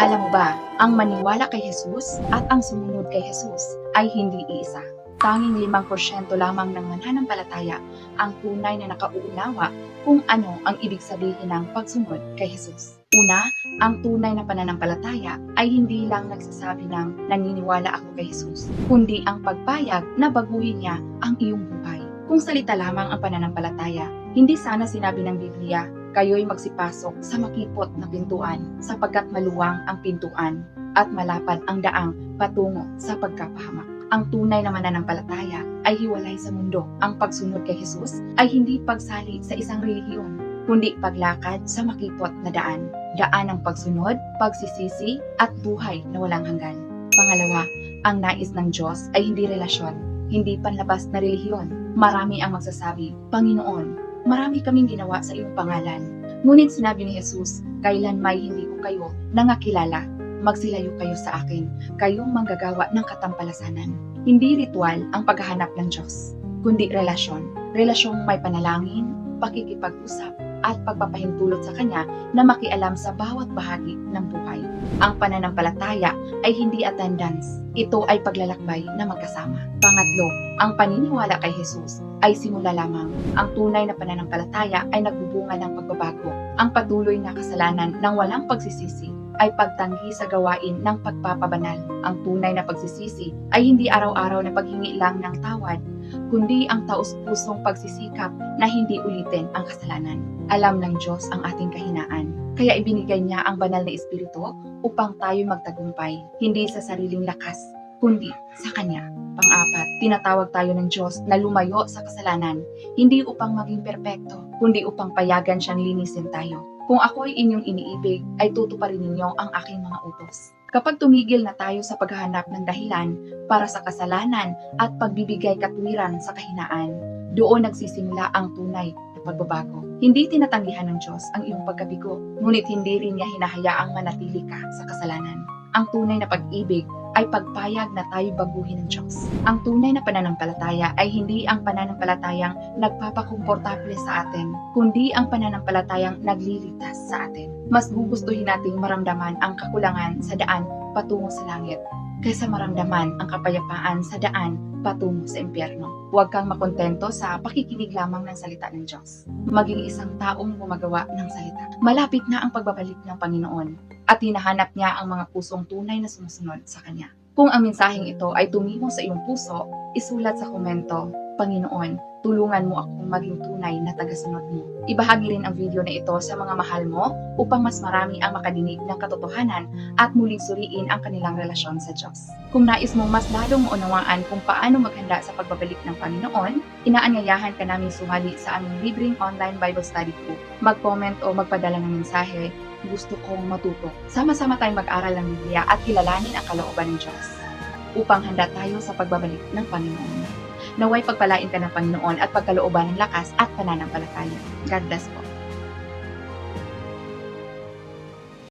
Alam mo ba, ang maniwala kay Jesus at ang sumunod kay Jesus ay hindi iisa. Tanging 5% lamang ng mananampalataya ang tunay na nakauunawa kung ano ang ibig sabihin ng pagsunod kay Jesus. Una, ang tunay na pananampalataya ay hindi lang nagsasabi ng naniniwala ako kay Jesus, kundi ang pagpayag na baguhin niya ang iyong buhay. Kung salita lamang ang pananampalataya, hindi sana sinabi ng Biblia, kayo'y magsipasok sa makipot na pintuan sapagkat maluwang ang pintuan at malapad ang daang patungo sa pagkapahamak. Ang tunay na mananampalataya ay hiwalay sa mundo. Ang pagsunod kay Jesus ay hindi pagsali sa isang relihiyon, kundi paglakad sa makipot na daan. Daan ng pagsunod, pagsisisi, at buhay na walang hanggan. Pangalawa, ang nais ng Diyos ay hindi relasyon, hindi panlabas na relihiyon. Marami ang magsasabi, Panginoon, marami kaming ginawa sa iyong pangalan. Ngunit sinabi ni Jesus, kailanmay hindi ko kayo nangakilala. Magsilayo kayo sa akin, kayong manggagawa ng katampalasanan. Hindi ritual ang paghahanap ng Diyos, kundi relasyon. Relasyong may panalangin, pakikipag-usap, at pagpapahintulot sa Kanya na makialam sa bawat bahagi ng buhay. Ang pananampalataya ay hindi attendance. Ito ay paglalakbay na magkasama. Pangatlo, ang paniniwala kay Jesus ay simula lamang. Ang tunay na pananampalataya ay nagbubunga ng pagbabago. Ang patuloy na kasalanan ng walang pagsisisi ay pagtanggi sa gawain ng pagpapabanal. Ang tunay na pagsisisi ay hindi araw-araw na paghingi lang ng tawad, kundi ang taos-pusong pagsisikap na hindi ulitin ang kasalanan. Alam ng Diyos ang ating kahinaan, kaya ibinigay niya ang banal na Espiritu upang tayo magtagumpay, hindi sa sariling lakas, kundi sa Kanya. Pang-apat, tinatawag tayo ng Diyos na lumayo sa kasalanan, hindi upang maging perpekto, kundi upang payagan siyang linisin tayo. Kung ako'y inyong iniibig, ay tutuparin ninyo ang aking mga utos. Kapag tumigil na tayo sa paghahanap ng dahilan para sa kasalanan at pagbibigay katwiran sa kahinaan, doon nagsisimula ang tunay na pagbabago. Hindi tinatanggihan ng Diyos ang iyong pagkabigo, ngunit hindi rin niya hinahayaang manatili ka sa kasalanan. Ang tunay na pag-ibig ay pagpayag na tayo baguhin ng Diyos. Ang tunay na pananampalataya ay hindi ang pananampalatayang nagpapakomportable sa atin, kundi ang pananampalatayang nagliligtas sa atin. Mas gugustuhin nating maramdaman ang kakulangan sa daan patungo sa langit, kaysa maramdaman ang kapayapaan sa daan patungo sa impyerno. Huwag kang makontento sa pakikinig lamang ng salita ng Diyos. Maging isang taong gumagawa ng salita. Malapit na ang pagbabalik ng Panginoon at hinahanap niya ang mga pusong tunay na sumusunod sa Kanya. Kung ang mensaheng ito ay tumimo sa iyong puso, isulat sa komento, Panginoon, tulungan mo akong maging tunay na tagasunod mo. Ibahagi rin ang video na ito sa mga mahal mo upang mas marami ang makadinig ng katotohanan at muling suriin ang kanilang relasyon sa Diyos. Kung nais mong mas lalong maunawaan kung paano maghanda sa pagbabalik ng Panginoon, inaanyayahan ka namin sumali sa aming libreng online Bible Study Group. Mag-comment o magpadala ng mensahe, gusto kong matuto. Sama-sama tayong mag-aral ng Biblia at kilalanin ang kalooban ng Diyos upang handa tayo sa pagbabalik ng Panginoon. Naway pagpalain ka ng Panginoon at pagkalooban ng lakas at pananampalataya. God bless po.